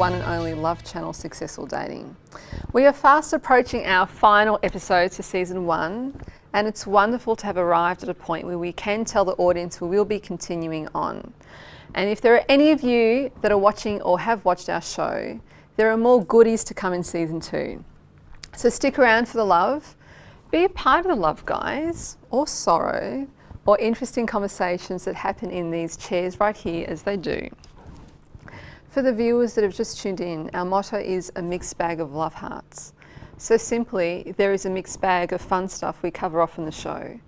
one and only Love Channel Successful Dating. We are fast approaching our final episodes for season 1, and it's wonderful to have arrived at a point where we can tell the audience we will be continuing on. And if there are any of you that are watching or have watched our show, there are more goodies to come in season 2. So stick around for the love, be a part of the love, guys, or sorrow, or interesting conversations that happen in these chairs right here as they do. For the viewers that have just tuned in, our motto is a mixed bag of love hearts. So simply, there is a mixed bag of fun stuff we cover off in the show.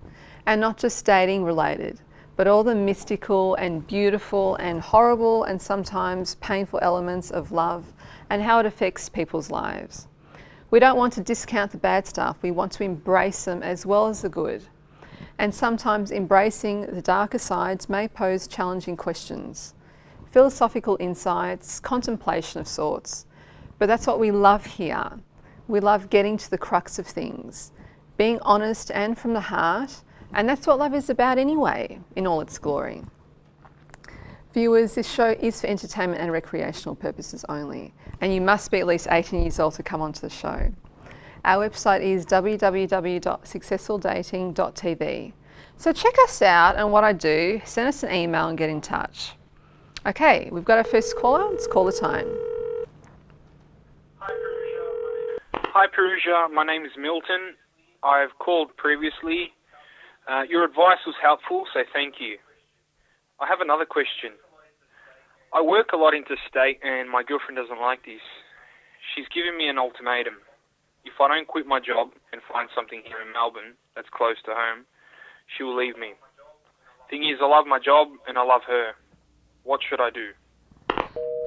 And not just dating related, but all the mystical and beautiful and horrible and sometimes painful elements of love and how it affects people's lives. We don't want to discount the bad stuff, we want to embrace them as well as the good. And sometimes embracing the darker sides may pose challenging questions. Philosophical insights, contemplation of sorts. But that's what we love here. We love getting to the crux of things, being honest and from the heart, and that's what love is about anyway, in all its glory. Viewers, this show is for entertainment and recreational purposes only, and you must be at least 18 years old to come onto the show. Our website is www.successfuldating.tv. So check us out, and what I do, send us an email and get in touch. Okay, we've got our first caller. Let's call the time. Hi Perusia, my name is Milton. I've called previously. Your advice was helpful, so thank you. I have another question. I work a lot interstate and my girlfriend doesn't like this. She's given me an ultimatum. If I don't quit my job and find something here in Melbourne that's close to home, she will leave me. Thing is, I love my job and I love her. What should I do?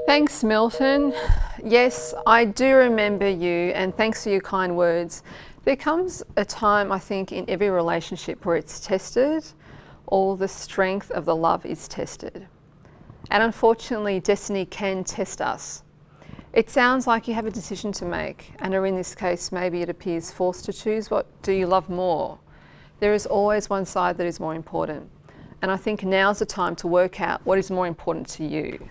Thanks, Milton. Yes, I do remember you, and thanks for your kind words. There comes a time, I think, in every relationship where it's tested, or the strength of the love is tested. And unfortunately, destiny can test us. It sounds like you have a decision to make, and or in this case, maybe it appears forced to choose. What do you love more? There is always one side that is more important. And I think now's the time to work out what is more important to you.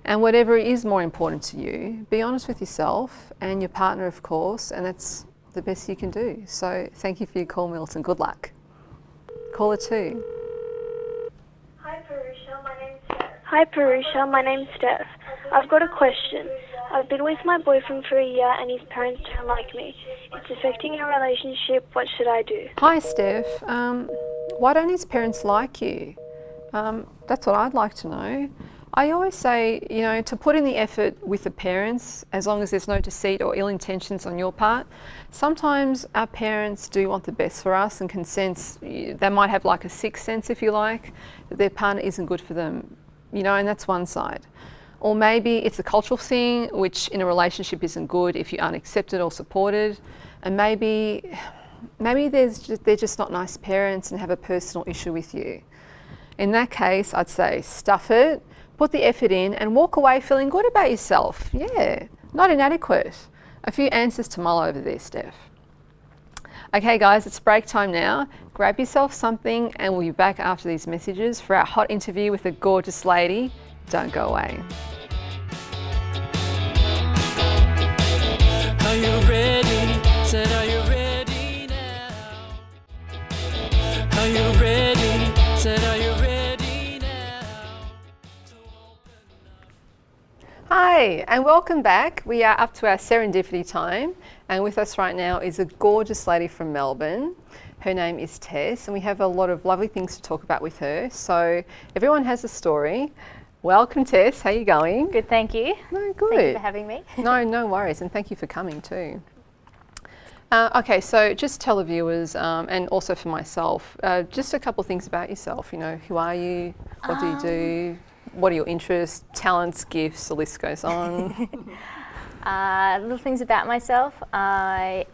And whatever is more important to you, be honest with yourself and your partner, of course, and that's the best you can do. So thank you for your call, Milton. Good luck. Caller 2. Hi Purusha, my name's Steph. I've got a question. I've been with my boyfriend for a year and his parents don't like me. It's affecting our relationship. What should I do? Hi, Steph. Why don't his parents like you? That's what I'd like to know. I always say, to put in the effort with the parents, as long as there's no deceit or ill intentions on your part. Sometimes our parents do want the best for us and can sense, they might have like a sixth sense, if you like, that their partner isn't good for them, and that's one side. Or maybe it's a cultural thing, which in a relationship isn't good if you aren't accepted or supported. And maybe they're just not nice parents and have a personal issue with you. In that case, I'd say stuff it, put the effort in and walk away feeling good about yourself. Yeah, not inadequate. A few answers to mull over there, Steph. Okay guys, it's break time now. Grab yourself something and we'll be back after these messages for our hot interview with a gorgeous lady. Don't go away. Are you ready? Said, are you ready now? Are you ready? Said, are you ready now? Hi, and welcome back. We are up to our serendipity time, and with us right now is a gorgeous lady from Melbourne. Her name is Tess, and we have a lot of lovely things to talk about with her. So everyone has a story. Welcome, Tess. How are you going? Good, thank you. No, good. Thank you for having me. No worries, and thank you for coming too. Okay, so just tell the viewers, and also for myself, just a couple of things about yourself. Who are you? What do you do? What are your interests, talents, gifts? The list goes on. Little things about myself. I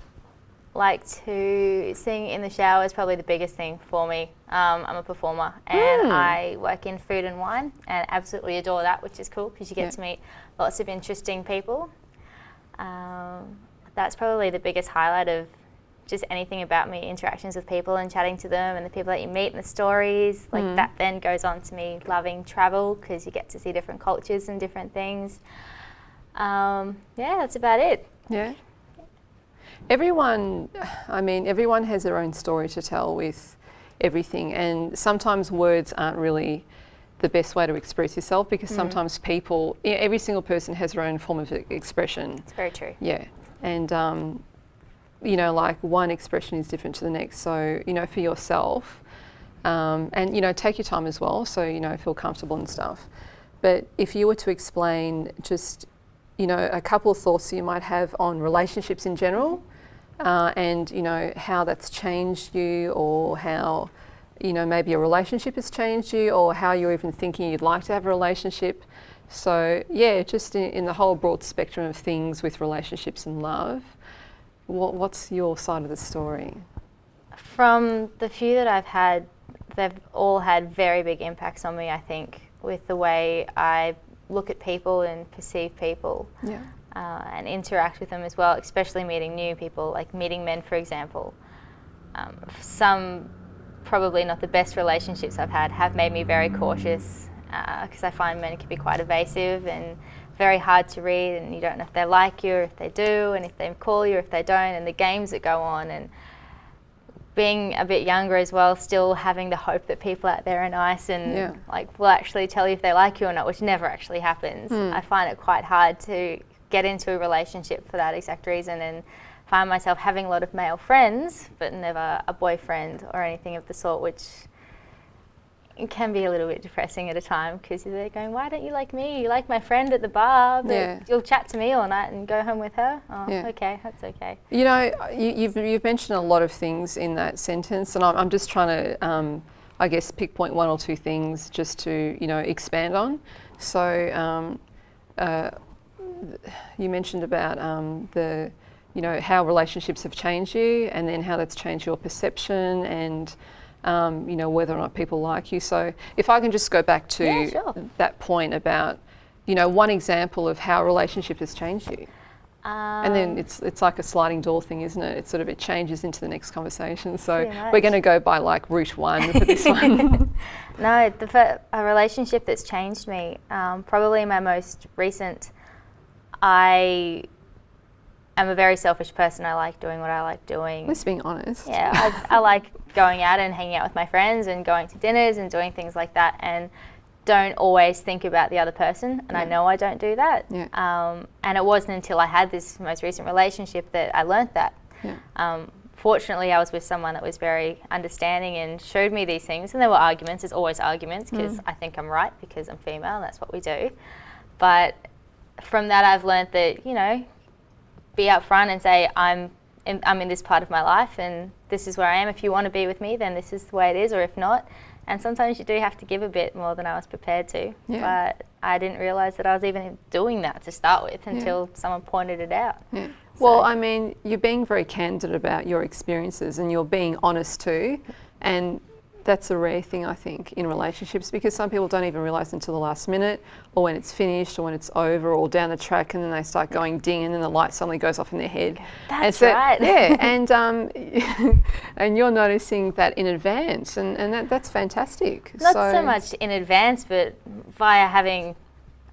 like to sing in the shower is probably the biggest thing for me. I'm a performer and I work in food and wine and absolutely adore that, which is cool because you get to meet lots of interesting people. That's probably the biggest highlight of just anything about me, interactions with people and chatting to them and the people that you meet and the stories. Like that then goes on to me loving travel because you get to see different cultures and different things. Yeah, that's about it. Yeah. Everyone has their own story to tell with everything, and sometimes words aren't really the best way to express yourself, because sometimes every single person has their own form of expression. It's very true. Yeah. And, like one expression is different to the next. So, for yourself, and, take your time as well. So, feel comfortable and stuff. But if you were to explain just, a couple of thoughts you might have on relationships in general, and, how that's changed you, or how, maybe a relationship has changed you, or how you're even thinking you'd like to have a relationship. So, yeah, just in the whole broad spectrum of things with relationships and love, what's your side of the story? From the few that I've had, they've all had very big impacts on me, I think, with the way I look at people and perceive people. Yeah. And interact with them as well, especially meeting new people, like meeting men, for example. Some probably not the best relationships I've had have made me very cautious, because I find men can be quite evasive and very hard to read, and you don't know if they like you or if they do, and if they call you or if they don't, and the games that go on. And being a bit younger as well, still having the hope that people out there are nice and will actually tell you if they like you or not, which never actually happens. I find it quite hard to get into a relationship for that exact reason, and find myself having a lot of male friends but never a boyfriend or anything of the sort, which can be a little bit depressing at a time, because they're going, why don't you like me? You like my friend at the bar, but you'll chat to me all night and go home with her. Okay, that's okay. You've mentioned a lot of things in that sentence, and I'm just trying to I guess pick point one or two things just to expand on. So you mentioned about how relationships have changed you, and then how that's changed your perception, and whether or not people like you. So if I can just go back to that point about one example of how a relationship has changed you, and then it's like a sliding door thing, isn't it? It changes into the next conversation. So we're going to go by like route one for this one. No, a relationship that's changed me, probably my most recent. I am a very selfish person. I like doing what I like doing. Let's be honest. Yeah, I like going out and hanging out with my friends and going to dinners and doing things like that, and don't always think about the other person. And I know I don't do that. Yeah. And it wasn't until I had this most recent relationship that I learnt that. Yeah. Fortunately, I was with someone that was very understanding and showed me these things. And there were arguments. There's always arguments, because I think I'm right because I'm female and that's what we do. But from that, I've learnt that, be upfront and say, I'm in this part of my life and this is where I am. If you want to be with me, then this is the way it is, or if not. And sometimes you do have to give a bit more than I was prepared to. Yeah. But I didn't realise that I was even doing that to start with until someone pointed it out. Yeah. So. Well, you're being very candid about your experiences, and you're being honest too. And that's a rare thing, I think, in relationships, because some people don't even realise until the last minute, or when it's finished, or when it's over, or down the track, and then they start going ding, and then the light suddenly goes off in their head. That's right. Yeah, and and you're noticing that in advance, and that's fantastic. Not so much in advance, but via having.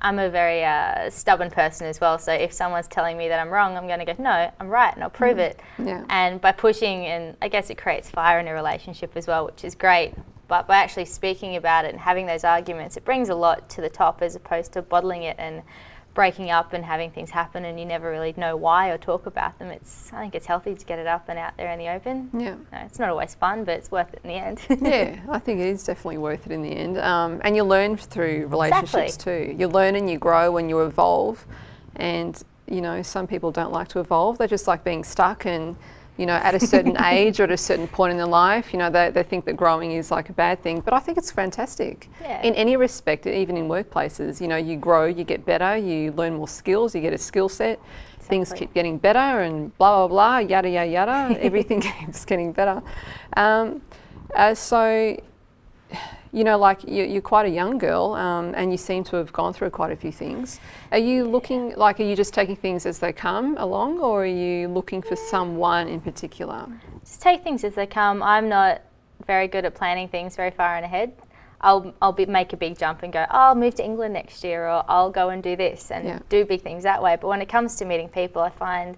I'm a very stubborn person as well, so if someone's telling me that I'm wrong, I'm going to go, no, I'm right, and I'll prove it. Yeah. And by pushing, and I guess it creates fire in a relationship as well, which is great. But by actually speaking about it and having those arguments, it brings a lot to the top, as opposed to bottling it and breaking up and having things happen and you never really know why or talk about them. I think it's healthy to get it up and out there in the open. Yeah. It's not always fun, but it's worth it in the end. Yeah, I think it is definitely worth it in the end. And you learn through relationships too. You learn and you grow and you evolve. And, some people don't like to evolve. They just like being stuck, and, at a certain age or at a certain point in their life, they think that growing is like a bad thing. But I think it's fantastic. Yeah. In any respect, even in workplaces, you grow, you get better, you learn more skills, you get a skill set. Exactly. Things keep getting better, and blah, blah, blah, yada, yada, yada. Everything keeps getting better. So, you're quite a young girl, and you seem to have gone through quite a few things. Are you are you just taking things as they come along, or are you looking for someone in particular? Just take things as they come. I'm not very good at planning things very far in ahead. make a big jump and go, oh, I'll move to England next year, or I'll go and do this and do big things that way. But when it comes to meeting people, I find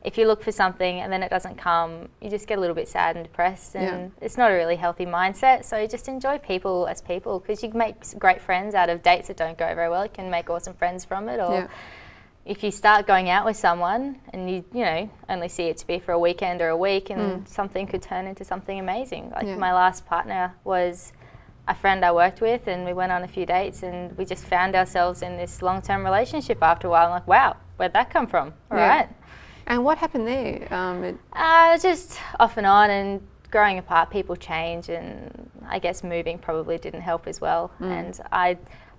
if you look for something and then it doesn't come, you just get a little bit sad and depressed, and it's not a really healthy mindset. So just enjoy people as people, because you can make great friends out of dates that don't go very well. You can make awesome friends from it, or if you start going out with someone and you know, only see it to be for a weekend or a week, and something could turn into something amazing. Like my last partner was a friend I worked with, and we went on a few dates, and we just found ourselves in this long-term relationship after a while. I'm like, wow, where'd that come from? All right. And what happened there? Just off and on, and growing apart, people change, and I guess moving probably didn't help as well. And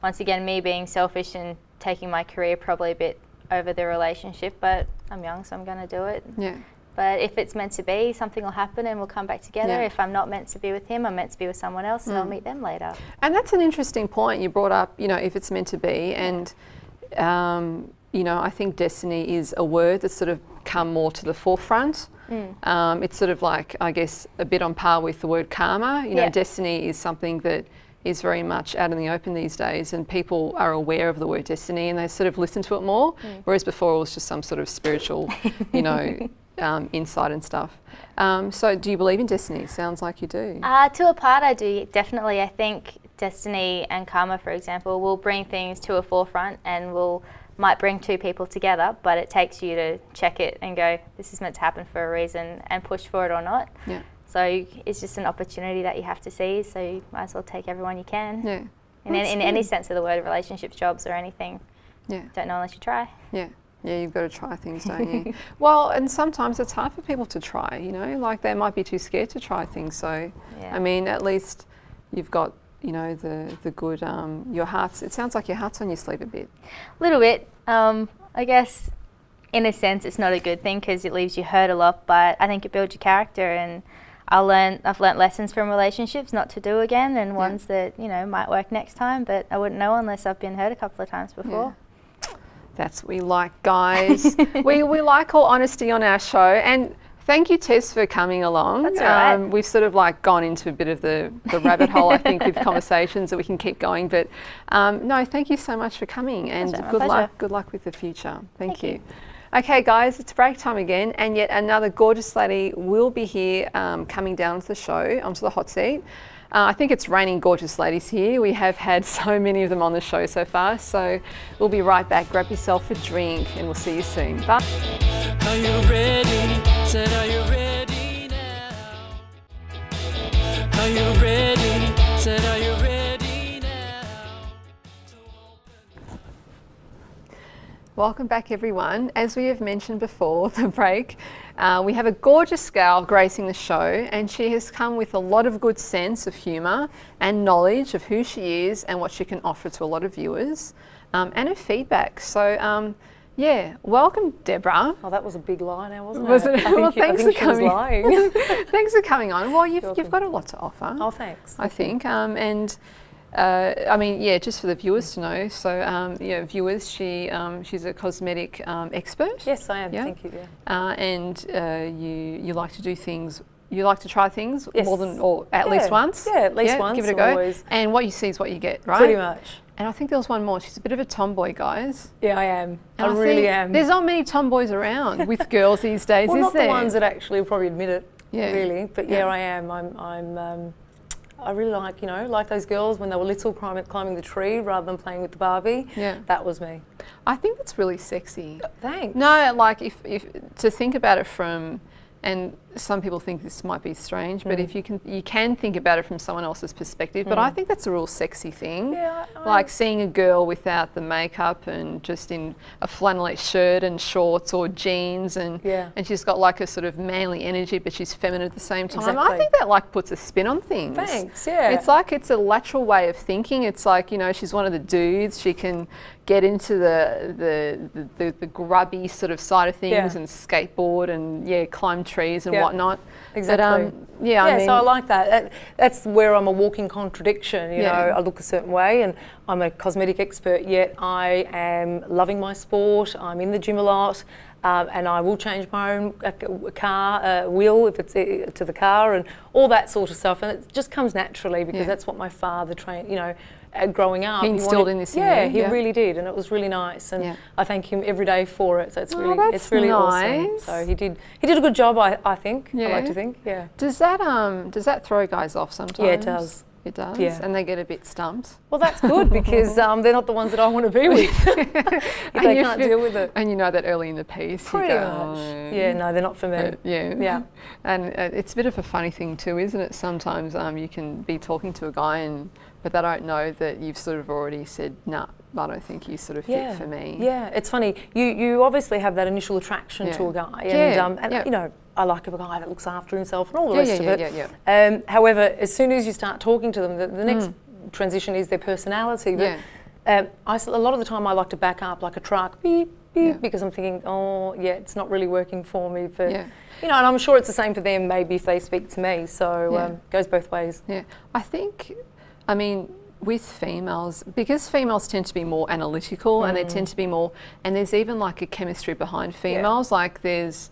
once again, me being selfish and taking my career probably a bit over the relationship, but I'm young, so I'm going to do it. Yeah. But if it's meant to be, something will happen and we'll come back together. Yeah. If I'm not meant to be with him, I'm meant to be with someone else, and I'll meet them later. And that's an interesting point you brought up, you know, if it's meant to be. And, you know, I think destiny is a word that's sort of come more to the forefront. It's sort of like, I guess, a bit on par with the word karma. You know, destiny is something that is very much out in the open these days, and people are aware of the word destiny and they sort of listen to it more, whereas before it was just some sort of spiritual, you know, insight and stuff. So do you believe in destiny? Sounds like you do. To a part I do, definitely. I think destiny and karma, for example, will bring things to a forefront and might bring two people together, but it takes you to check it and go, this is meant to happen for a reason, and push for it or not. Yeah. So it's just an opportunity that you have to seize, so you might as well take everyone you can. Yeah. In any sense of the word, relationships, jobs, or anything. Yeah. Don't know unless you try. Yeah. Yeah, you've got to try things, don't you? Well, and sometimes it's hard for people to try, you know, like they might be too scared to try things. So, I mean, at least you've got, you know, the good, your heart's, it sounds like your heart's on your sleeve a bit. A little bit. I guess in a sense it's not a good thing because it leaves you hurt a lot, but I think it builds your character, and I've learnt lessons from relationships not to do again, and ones that, you know, might work next time, but I wouldn't know unless I've been hurt a couple of times before. Yeah. That's what we like, guys. we like all honesty on our show, and thank you, Tess, for coming along. That's all right. We've sort of like gone into a bit of the rabbit hole, I think, with conversations that we can keep going. But no, thank you so much for coming, and good luck. Good luck with the future. Thank you. Okay, guys, it's break time again, and yet another gorgeous lady will be here coming down to the show, onto the hot seat. I think it's raining gorgeous ladies here. We have had so many of them on the show so far, so we'll be right back. Grab yourself a drink, and we'll see you soon. Bye. Are you ready? Said, are you ready now? Are you ready? Said, are you ready now? Welcome back, everyone. As we have mentioned before the break, we have a gorgeous gal gracing the show, and she has come with a lot of good sense of humour and knowledge of who she is and what she can offer to a lot of viewers, and her feedback. So, yeah, welcome, Deborah. Oh, that was a big lie now, wasn't it? Well, thanks for coming. Lying. Thanks for coming on. Well, you've got a lot to offer. Oh, thanks. I think, and I mean, yeah, just for the viewers to know. So, yeah, viewers, she's a cosmetic expert. Yes, I am. Yeah? Thank you. Yeah. And you like to do things. You like to try things more than, or at Yeah. least once. Yeah, at least once. Give it a go. Always. And what you see is what you get, right? Pretty much. And I think there was one more. She's a bit of a tomboy, guys. Yeah, I am. And I really think am. There's not many tomboys around with girls these days, well, is not there? the ones that actually probably admit it. Yeah. Really, but yeah, I am. I really like, you know, like those girls when they were little climbing the tree rather than playing with the Barbie. Yeah. That was me. I think that's really sexy. Thanks. No, like if to think about it from, and some people think this might be strange, but if you can think about it from someone else's perspective. But I think that's a real sexy thing. Yeah, like seeing a girl without the makeup and just in a flannelette shirt and shorts or jeans, and she's got like a sort of manly energy, but she's feminine at the same time. Exactly. I think that like puts a spin on things. Thanks. Yeah. It's like it's a lateral way of thinking. It's like, you know, she's one of the dudes. She can get into the grubby sort of side of things and skateboard and climb trees and whatnot. Exactly. But, I mean, so I like that. That's where I'm a walking contradiction. You know, I look a certain way, and I'm a cosmetic expert. Yet I am loving my sport. I'm in the gym a lot, and I will change my own car wheel if it's to the car, and all that sort of stuff. And it just comes naturally because that's what my father trained. You know. Growing up, he instilled in this. He really did, and it was really nice, and I thank him every day for it. So it's really nice. awesome. So he did a good job, I think. I like to think. Yeah. Does that throw guys off sometimes? Yeah, it does. It does. Yeah. And they get a bit stumped. Well, that's good because they're not the ones that I want to be with. if they can't deal with it. And you know that early in the piece. Pretty much. Yeah, no, they're not for me. Yeah. And it's a bit of a funny thing too, isn't it? Sometimes you can be talking to a guy but they don't know that you've sort of already said, nah, I don't think you sort of fit for me. Yeah, it's funny. You obviously have that initial attraction to a guy. And you know, I like a guy that looks after himself and all the rest of it. However, as soon as you start talking to them, the next transition is their personality. But, a lot of the time I like to back up like a truck, beep, beep, because I'm thinking, it's not really working for me. But, you know, and I'm sure it's the same for them maybe if they speak to me. So it goes both ways. Yeah, I mean, with females, because females tend to be more analytical and they tend to be more, and there's even like a chemistry behind females, like there's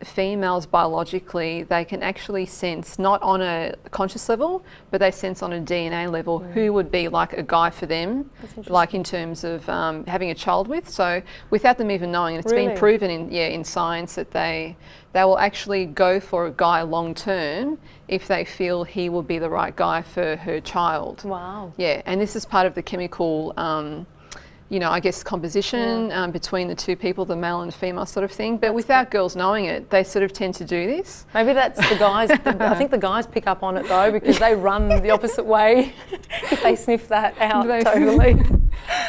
females biologically, they can actually sense, not on a conscious level, but they sense on a DNA level who would be like a guy for them, like in terms of having a child with. So without them even knowing, and it's been proven in science that they will actually go for a guy long term if they feel he will be the right guy for her child. Wow. Yeah, and this is part of the chemical I guess composition between the two people, the male and female sort of thing. But without girls knowing it, they sort of tend to do this. Maybe that's the guys. I think the guys pick up on it though because they run the opposite way if they sniff that out totally.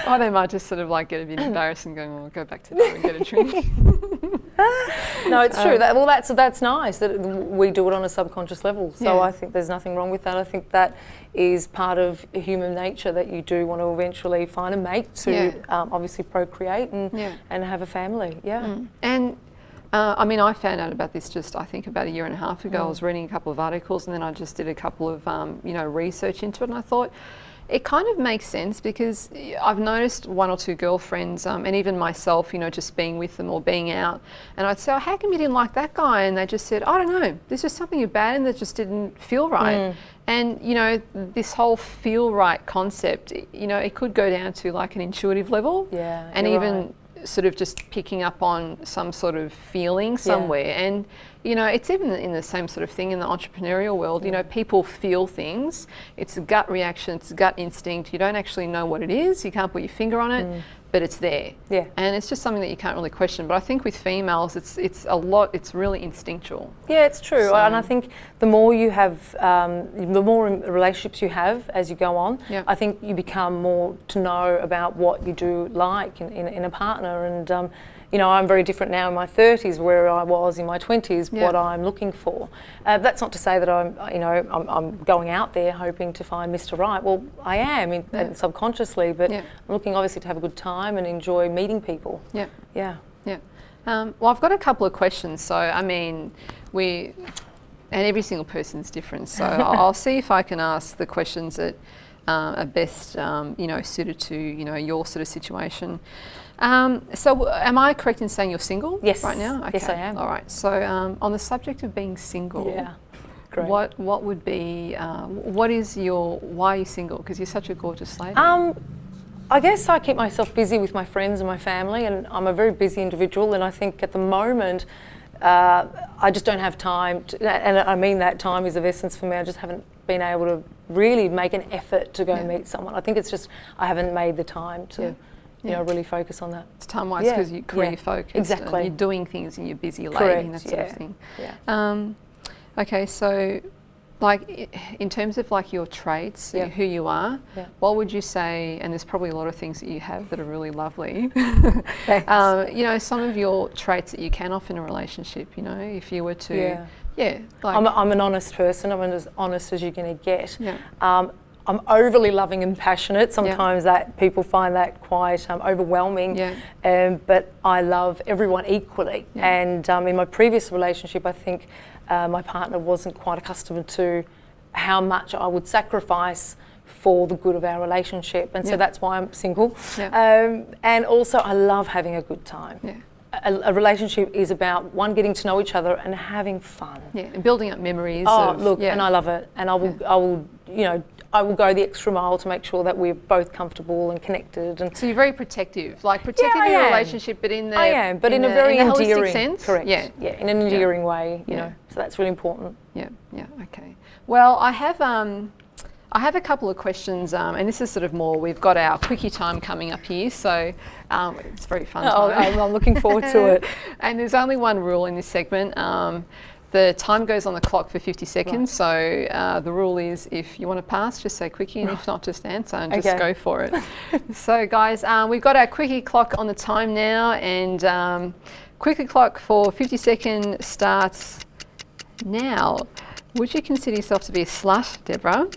Or they might just sort of like get a bit embarrassed and go, I'll go back to them and get a drink. No, it's true. That's nice that we do it on a subconscious level. So I think there's nothing wrong with that. I think that is part of human nature that you do want to eventually find a mate to obviously procreate and have a family. Yeah. And I mean, I found out about this just, I think, about a year and a half ago. I was reading a couple of articles and then I just did a couple of, research into it, and I thought, it kind of makes sense because I've noticed one or two girlfriends and even myself, just being with them or being out, and I'd say, how come you didn't like that guy? And they just said, I don't know, there's just something about him that just didn't feel right. And, this whole feel right concept, it could go down to like an intuitive level and even sort of just picking up on some sort of feeling somewhere. And, it's even in the same sort of thing in the entrepreneurial world. People feel things. It's a gut reaction, it's a gut instinct. You don't actually know what it is. You can't put your finger on it, but it's there. Yeah. And it's just something that you can't really question. But I think with females, it's really instinctual. Yeah, it's true. And I think the more you have, the more relationships you have as you go on, I think you become more to know about what you do like in a partner. And, I'm very different now in my 30s where I was in my 20s, what I'm looking for. That's not to say that I'm going out there hoping to find Mr. Right. Well, I am and subconsciously, but I'm looking obviously to have a good time and enjoy meeting people. Yeah. Well, I've got a couple of questions. So, I mean, and every single person's different. So I'll see if I can ask the questions that are best, suited to, your sort of situation. So am I correct in saying you're single right now? Okay. Yes, I am. All right. So on the subject of being single, great. What would be, why are you single? Because you're such a gorgeous lady. I guess I keep myself busy with my friends and my family, and I'm a very busy individual, and I think at the moment I just don't have time and I mean that time is of essence for me. I just haven't been able to really make an effort to go and meet someone. I think it's just I haven't made the time to really focus on that. It's time-wise because you're career focused. Exactly. And you're doing things and you're busy lady and that sort of thing. Yeah. Okay, so like in terms of like your traits, who you are, what would you say, and there's probably a lot of things that you have that are really lovely, some of your traits that you can offer in a relationship, if you were to, I'm an honest person. I'm as honest as you're going to get. I'm overly loving and passionate. Sometimes that people find that quite overwhelming. But I love everyone equally. And in my previous relationship, I think my partner wasn't quite accustomed to how much I would sacrifice for the good of our relationship. And so that's why I'm single. And also I love having a good time. A relationship is about one, getting to know each other and having fun. And building up memories. And I love it. And I will, I will go the extra mile to make sure that we're both comfortable and connected. And so you're very protective, like protective in your relationship, but in the I am, but in a very endearing sense. Correct. In an endearing way. You know, so that's really important. Okay. Well, I have a couple of questions, and this is sort of more. We've got our quickie time coming up here, so it's very fun. I'm looking forward to it. And there's only one rule in this segment. The time goes on the clock for 50 seconds, so the rule is if you want to pass, just say quickie, and if not, just answer and just go for it. So guys, we've got our quickie clock on the time now, and quickie clock for 50 seconds starts now. Would you consider yourself to be a slut, Deborah?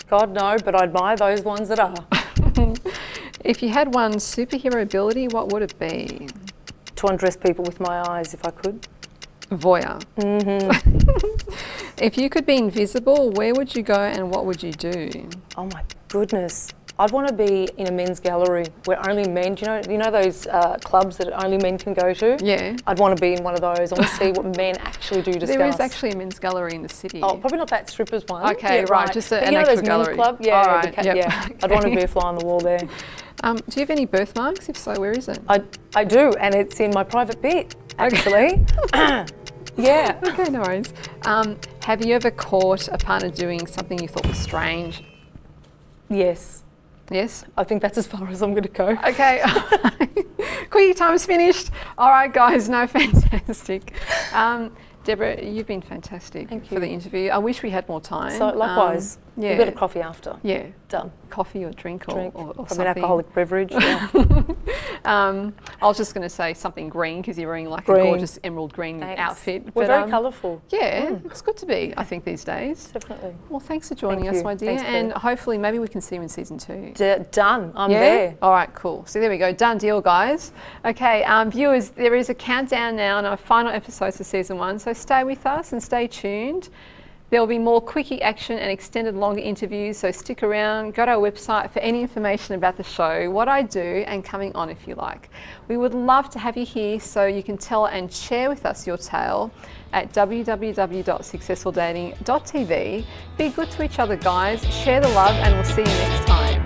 God, no, but I admire those ones that are. If you had one superhero ability, what would it be? To undress people with my eyes, if I could. Voyeur. If you could be invisible, where would you go and what would you do? Oh my goodness. I'd want to be in a men's gallery where only men, do you know those clubs that only men can go to? Yeah. I'd want to be in one of those. I want to see what men actually do discuss. There is actually a men's gallery in the city. Oh, probably not that strippers one. Okay, right. Just an actual gallery. Club? Yeah. All right. I'd want to be a fly on the wall there. Do you have any birthmarks? If so, where is it? I do, and it's in my private bit, actually. Yeah. Okay, no worries. Have you ever caught a partner doing something you thought was strange? Yes. Yes? I think that's as far as I'm going to go. Okay. Quickie time's finished. All right, guys. No, fantastic. Deborah, you've been fantastic for the interview. I wish we had more time. So likewise. We've got a coffee after. Yeah. Done. Coffee or drink. Or something. An alcoholic beverage. Yeah. I was just going to say something green because you're wearing like a gorgeous emerald green outfit. We're very colourful. Yeah, it's good to be, I think, these days. Definitely. Well, thanks for joining us, my dear. Thanks, and hopefully maybe we can see you in season 2. Done. I'm there. All right, cool. So there we go. Done deal, guys. Okay, viewers, there is a countdown now on our final episodes of season 1. So stay with us and stay tuned. There will be more quickie action and extended longer interviews, so stick around. Go to our website for any information about the show, what I do, and coming on if you like. We would love to have you here so you can tell and share with us your tale at www.successfuldating.tv. Be good to each other, guys. Share the love, and we'll see you next time.